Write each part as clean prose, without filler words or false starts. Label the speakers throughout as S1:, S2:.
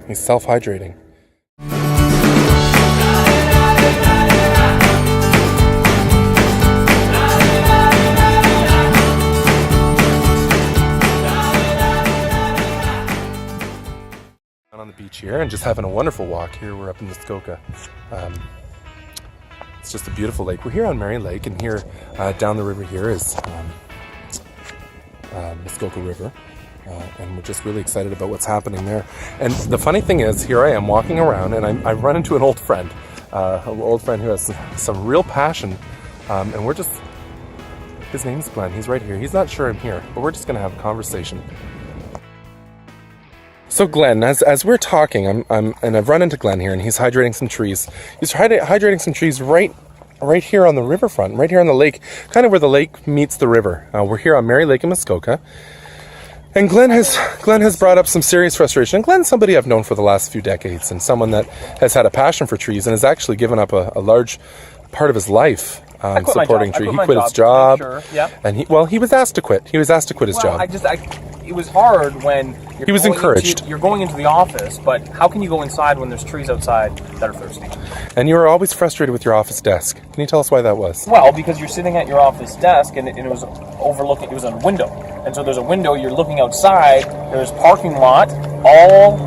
S1: He's self-hydrating. On the beach here and just having a wonderful walk here. We're up in Muskoka. It's just a beautiful lake. We're here on Mary Lake, and here down the river here is Muskoka River. And we're just really excited about what's happening there. And the funny thing is, here I am walking around, and I run into an old friend who has some real passion. And we're just, his name's Glenn. He's right here. He's not sure I'm here, but we're just going to have a conversation. So Glenn, as we're talking, I've run into Glenn here, and he's hydrating some trees. He's hydrating some trees right here on the riverfront, right here on the lake, kind of where the lake meets the river. We're here on Mary Lake in Muskoka. And Glenn has brought up some serious frustration. And Glenn's somebody I've known for the last few decades, and someone that has had a passion for trees and has actually given up a large part of his life supporting trees. He quit his job, and he was asked to quit. He was asked to quit his job.
S2: It was hard when
S1: he was encouraged.
S2: You're going into the office, but how can you go inside when there's trees outside that are thirsty?
S1: And you were always frustrated with your office desk. Can you tell us why that was?
S2: Well, because you're sitting at your office desk, and it was overlooking. It was a window, and so there's a window. You're looking outside. There's parking lot, all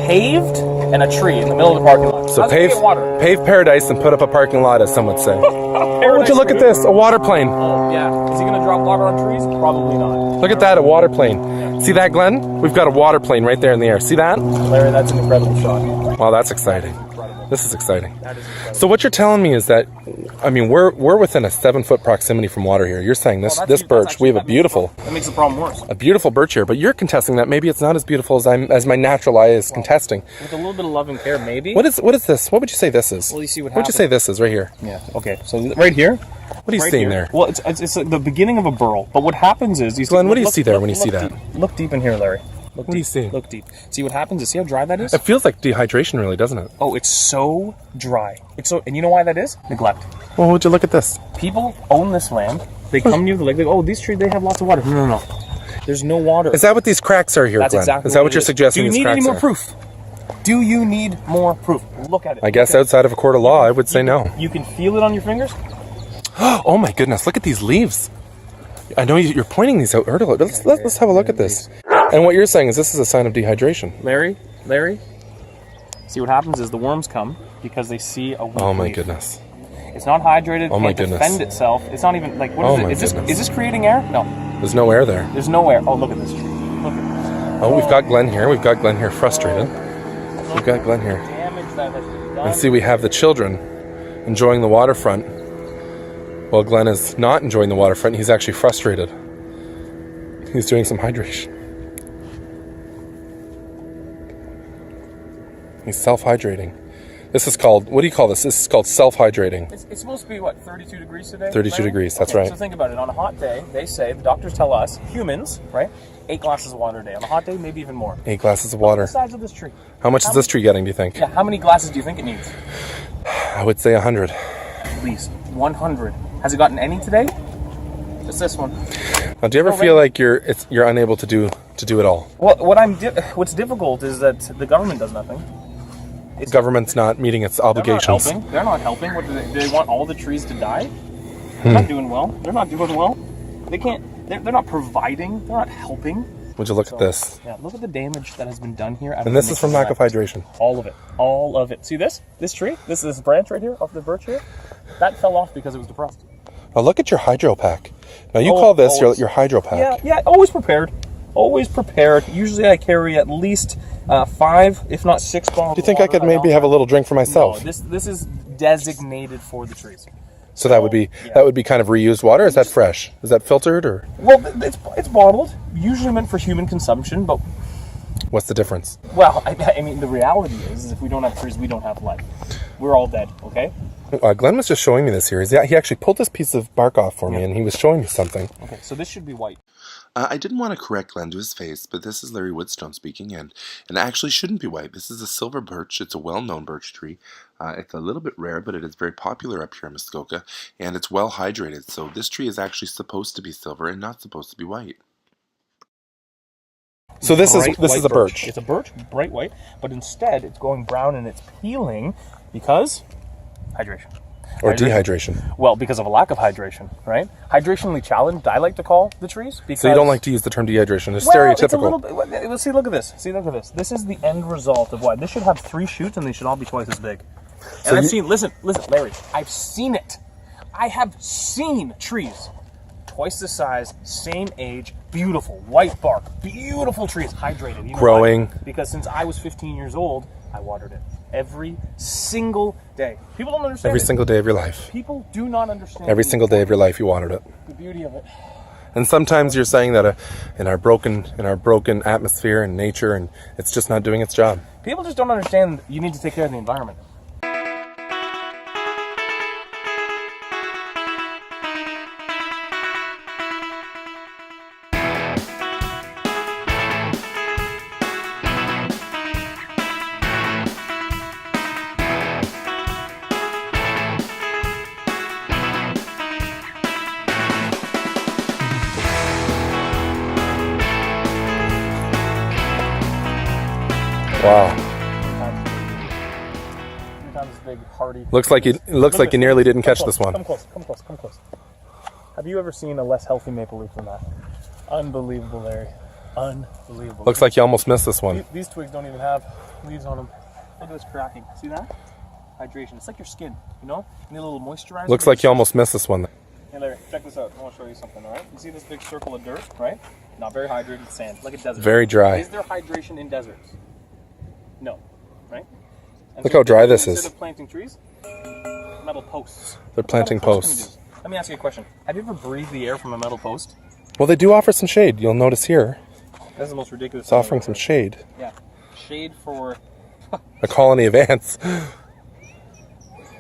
S2: paved, and a tree in the middle of the parking lot.
S1: So pave paradise and put up a parking lot, as some would say. Would you look at this? A water plane.
S2: Oh, yeah. Is he going to drop water on trees? Probably not.
S1: Look at that, a water plane. See that, Glenn? We've got a water plane right there in the air. See that?
S2: Larry, that's an incredible shot.
S1: Wow, that's exciting. This is exciting.
S2: That is incredible.
S1: So what you're telling me is that, I mean, we're within a 7-foot proximity from water here. You're saying this birch, we have a beautiful...
S2: That makes the problem worse.
S1: A beautiful birch here, but you're contesting that maybe it's not as beautiful as my natural eye is contesting.
S2: With a little bit of love and care, maybe.
S1: What is this? What would you say this is?
S2: Well, you see what
S1: would you say this is right here?
S2: Yeah. Okay. So right here.
S1: What are you seeing there?
S2: Well, it's the beginning of a burl. But what happens is,
S1: Glenn, what do you see there when you see that?
S2: Look deep in here, Larry.
S1: What do you see?
S2: Look deep. See what happens is, see how dry that is?
S1: It feels like dehydration, really, doesn't it?
S2: Oh, it's so dry. And you know why that is? Neglect.
S1: Well, would you look at this?
S2: People own this land. They come near the lake. They go, oh, these trees, they have lots of water. No. There's no water.
S1: Is that what these cracks are here,
S2: That's
S1: Glenn?
S2: exactly
S1: is that what you're suggesting?
S2: Do you
S1: these
S2: need
S1: cracks
S2: any more
S1: are?
S2: proof? Do you need more proof? Look at it.
S1: I guess outside of a court of law, I would say no.
S2: You can feel it on your fingers?
S1: Oh my goodness! Look at these leaves. I know you're pointing these out earlier, but let's have a look at this. And what you're saying is this is a sign of dehydration.
S2: Larry, see what happens is the worms come because they see a weak
S1: Oh my
S2: leaf.
S1: Goodness.
S2: It's not hydrated,
S1: Oh my
S2: can't
S1: goodness.
S2: defend itself. It's not even, like, what
S1: Oh
S2: is
S1: my
S2: it?
S1: goodness.
S2: Is this creating air? No.
S1: There's no air there.
S2: There's no air. Oh, look at this tree. Look at this.
S1: Oh, we've got Glenn here. We've got Glenn here frustrated. We've got Glenn here.
S2: Damage that has been done.
S1: And see, we have the children enjoying the waterfront. Well, Glenn is not enjoying the waterfront. He's actually frustrated. He's doing some hydration. He's self-hydrating. This is called, what do you call this? This is called self-hydrating.
S2: It's supposed to be, what, 32 degrees today?
S1: 32
S2: Larry?
S1: degrees, that's
S2: Okay,
S1: right.
S2: So think about it. On a hot day, they say, the doctors tell us, humans, right, 8 glasses of water a day. On a hot day, maybe even more.
S1: 8 glasses of
S2: Look at
S1: water.
S2: the size of this tree.
S1: How much is this tree getting, do you think?
S2: Yeah, how many glasses do you think it needs?
S1: I would say 100.
S2: At least 100. Has it gotten any today? Just this one.
S1: Now, do you ever feel like you're unable to do it all?
S2: Well, what's difficult is that the government does nothing.
S1: The government's not meeting its obligations.
S2: They're not helping. What do they want all the trees to die? They're not doing well. They're not doing well. They can't. They're not providing. They're not helping.
S1: Would you look at this?
S2: Yeah, look at the damage that has been done here.
S1: And this is from lack of hydration.
S2: All of it. All of it. See this? This tree? This branch right here off the birch here? That fell off because it was depressed.
S1: Now look at your hydro pack. Now you call this your hydro pack.
S2: Yeah, always prepared. Always prepared. Usually I carry at least 5, if not 6 bottles.
S1: Do you think I could maybe have a little drink for myself?
S2: No, this is designated for the trees.
S1: So that would be kind of reused water. Is that fresh? Is that filtered or?
S2: Well, it's bottled. Usually meant for human consumption, but
S1: What's the difference?
S2: well, I mean, the reality is if we don't have trees, we don't have life. We're all dead. Okay.
S1: Glenn was just showing me this here. He actually pulled this piece of bark off for me, and he was showing me something.
S2: Okay. So this should be white.
S3: I didn't want to correct Glenn to his face, but this is Larry Woodstone speaking, and it actually shouldn't be white. This is a silver birch. It's a well-known birch tree. It's a little bit rare, but it is very popular up here in Muskoka, and it's well hydrated. So this tree is actually supposed to be silver and not supposed to be white.
S1: So this
S2: bright
S1: is
S2: white
S1: a birch.
S2: It's a birch, bright white, but instead it's going brown and it's peeling because hydration.
S1: Or dehydration.
S2: Well, because of a lack of hydration, right? Hydrationally challenged, I like to call the trees. Because,
S1: So you don't like to use the term dehydration. It's
S2: well,
S1: stereotypical.
S2: It's a little bit, let's see, look at this. See, look at this. This is the end result of why. This should have 3 shoots and they should all be twice as big. And I've seen, listen, Larry, I've seen it. I have seen trees twice the size, same age, beautiful, white bark, beautiful trees, hydrated. You know
S1: growing.
S2: why? Because since I was 15 years old, I watered it every single day. People don't understand
S1: Every
S2: it.
S1: single day of your life.
S2: People do not understand
S1: Every single day of your life you watered it.
S2: the beauty of it.
S1: And sometimes you're saying that in our broken atmosphere and nature, and it's just not doing its job.
S2: People just don't understand you need to take care of the environment.
S1: Wow.
S2: 3 times as big, hardy.
S1: Looks like you nearly didn't catch this one.
S2: Come close. Have you ever seen a less healthy maple leaf than that? Unbelievable, Larry. Unbelievable.
S1: Looks like you almost missed this one.
S2: These twigs don't even have leaves on them. Look at this cracking. See that? Hydration. It's like your skin, you know? You need a little moisturizer.
S1: Looks like you almost missed this one.
S2: Hey Larry, check this out. I want to show you something, all right? You see this big circle of dirt, right? Not very hydrated sand, like a desert.
S1: Very dry.
S2: Is there hydration in deserts? No, right? And
S1: Look how dry this is.
S2: Instead of planting trees, metal posts.
S1: They're planting
S2: What metal posts
S1: posts.
S2: can you do? Let me ask you a question. Have you ever breathed the air from a metal post?
S1: Well, they do offer some shade. You'll notice here.
S2: That's the most ridiculous
S1: It's
S2: thing
S1: offering
S2: I've
S1: some
S2: ever
S1: shade.
S2: heard. Yeah, shade for...
S1: A colony of ants.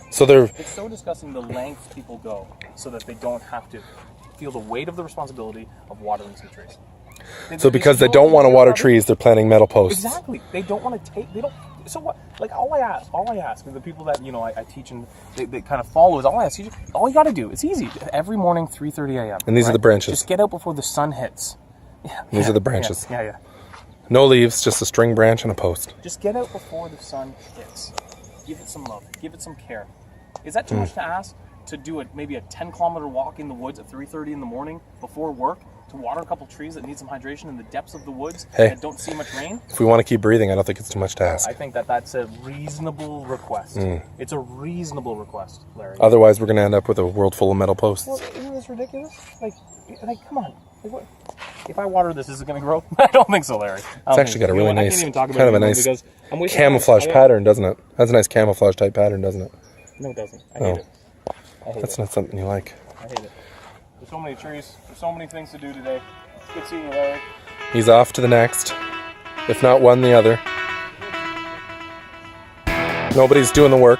S1: So they're...
S2: It's so disgusting the lengths people go so that they don't have to feel the weight of the responsibility of watering some trees.
S1: So because they don't want to water trees, they're planting metal posts.
S2: Exactly. They don't want to take. They don't. So what? Like all I ask, the people that I teach and they kind of follow is all I ask. All you got to do. It's easy. Every morning, 3:30 a.m.
S1: And these are the branches.
S2: Just get out before the sun hits. Yeah.
S1: These are the branches.
S2: Yeah.
S1: No leaves, just a string branch and a post.
S2: Just get out before the sun hits. Give it some love. Give it some care. Is that too much to ask? To do maybe a 10-kilometer walk in the woods at 3:30 in the morning before work? To water a couple trees that need some hydration in the depths of the woods that don't see much rain?
S1: If we want to keep breathing, I don't think it's too much to ask.
S2: I think that's a reasonable request. It's a reasonable request, Larry.
S1: Otherwise, we're going to end up with a world full of metal posts.
S2: Well, isn't this ridiculous? Like come on. Like, what? If I water this, is it going to grow? I don't think so, Larry.
S1: It's actually got a really nice, kind of a nice
S2: camouflage
S1: camouflage pattern, doesn't it? That's a nice camouflage type pattern, doesn't it?
S2: No, it doesn't. I hate it.
S1: That's not something you like.
S2: I hate it. There's so many trees. There's so many things to do today. Good seeing you, Larry.
S1: He's off to the next. If not one, the other. Nobody's doing the work.